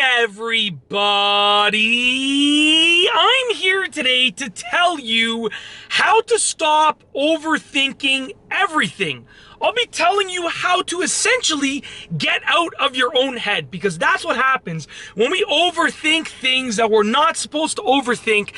everybody! I'm here today to tell you how to stop overthinking everything. I'll be telling you how to essentially get out of your own head, because that's what happens when we overthink things that we're not supposed to overthink.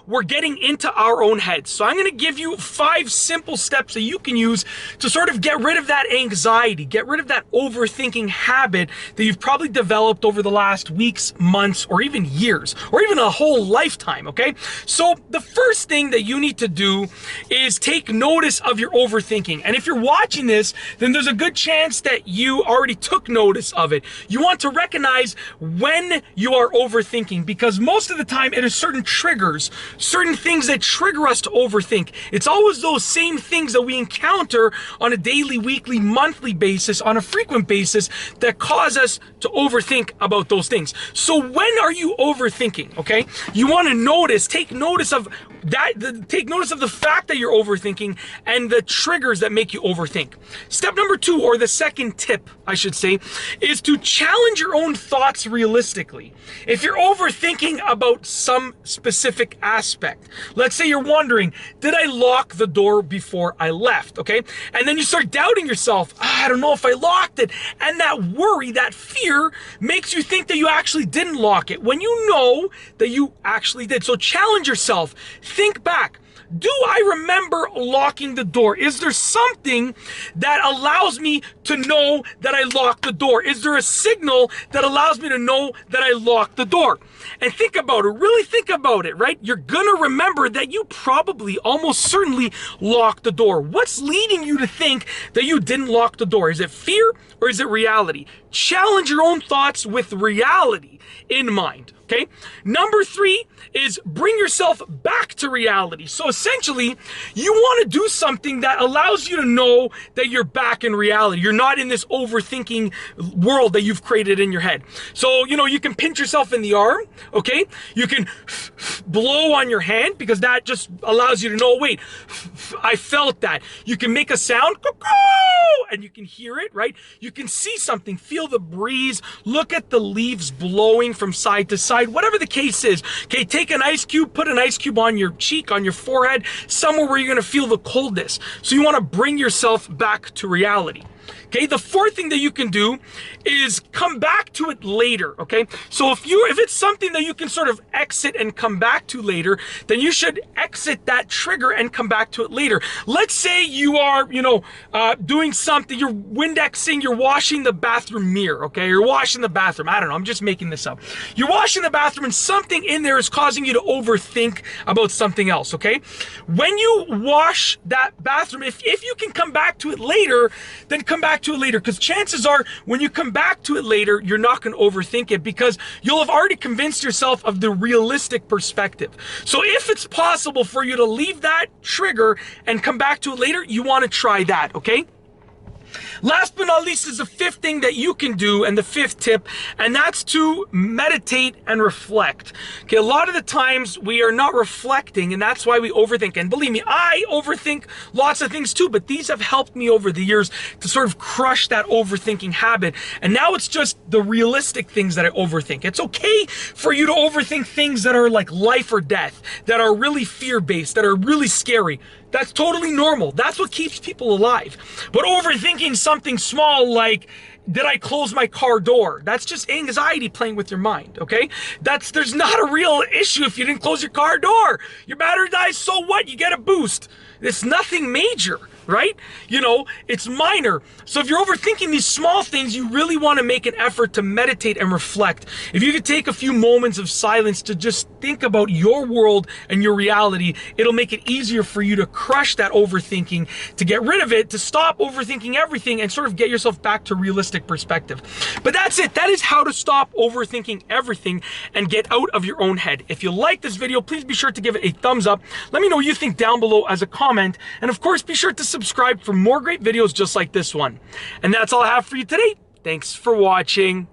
We're getting into our own heads. So I'm going to give you 5 simple steps that you can use to sort of get rid of that anxiety, get rid of that overthinking habit that you've probably developed over the last weeks, months, or even years, or even a whole lifetime, okay? So the first thing that you need to do is take notice of your overthinking. And if you're watching this, then there's a good chance that you already took notice of it. You want to recognize when you are overthinking, because most of the time it is certain triggers, certain things that trigger us to overthink. It's always those same things that we encounter on a daily, weekly, monthly basis, on a frequent basis, that cause us to overthink about those things. So when are you overthinking, okay? You want to take notice of that, take notice of the fact that you're overthinking and the triggers that make you overthink. Step number 2, or the second tip, I should say, is to challenge your own thoughts realistically. If you're overthinking about some specific aspect, let's say you're wondering, did I lock the door before I left, okay? And then you start doubting yourself, I don't know if I locked it. And that worry, that fear makes you think that you actually didn't lock it when you know that you actually did. So challenge yourself. Think back. Do I remember locking the door? Is there something that allows me to know that I locked the door? Is there a signal that allows me to know that I locked the door? And think about it, really think about it, right? You're gonna remember that you probably, almost certainly, locked the door. What's leading you to think that you didn't lock the door? Is it fear or is it reality? Challenge your own thoughts with reality in mind, okay? Number 3 is bring yourself back to reality. So essentially, you want to do something that allows you to know that you're back in reality. You're not in this overthinking world that you've created in your head. So, you can pinch yourself in the arm, okay? You can blow on your hand, because that just allows you to know, wait, I felt that. You can make a sound, and you can hear it, right? You can see something, feel the breeze, look at the leaves blowing from side to side, whatever the case is. Okay, take an ice cube, put an ice cube on your cheek, on your forehead, somewhere where you're gonna feel the coldness. So you wanna bring yourself back to reality. Okay, the 4th thing that you can do is come back to it later, okay? So if it's something that you can sort of exit and come back to later, then you should exit that trigger and come back to it later. Let's say you are, doing something, you're Windexing, you're washing the bathroom mirror, okay? You're washing the bathroom, I don't know, I'm just making this up. You're washing the bathroom and something in there is causing you to overthink about something else, okay? When you wash that bathroom, if you can come back to it later, then come back to it later, because chances are when you come back to it later, you're not going to overthink it, because you'll have already convinced yourself of the realistic perspective. So if it's possible for you to leave that trigger and come back to it later, you want to try that, okay? Last but not least is the 5th thing that you can do, and the 5th tip, and that's to meditate and reflect. Okay, a lot of the times we are not reflecting, and that's why we overthink. And believe me, I overthink lots of things too, but these have helped me over the years to sort of crush that overthinking habit. And now it's just the realistic things that I overthink. It's okay for you to overthink things that are like life or death, that are really fear-based, that are really scary. That's totally normal. That's what keeps people alive. But overthinking something small like, did I close my car door? That's just anxiety playing with your mind, okay? There's not a real issue if you didn't close your car door. Your battery dies, so what? You get a boost. It's nothing major, right? It's minor. So if you're overthinking these small things, you really want to make an effort to meditate and reflect. If you could take a few moments of silence to just think about your world and your reality, it'll make it easier for you to crush that overthinking, to get rid of it, to stop overthinking everything, and sort of get yourself back to realistic perspective. But that's it. That is how to stop overthinking everything and get out of your own head. If you like this video, please be sure to give it a thumbs up. Let me know what you think down below as a comment. And of course, be sure to subscribe for more great videos just like this one. And that's all I have for you today. Thanks for watching.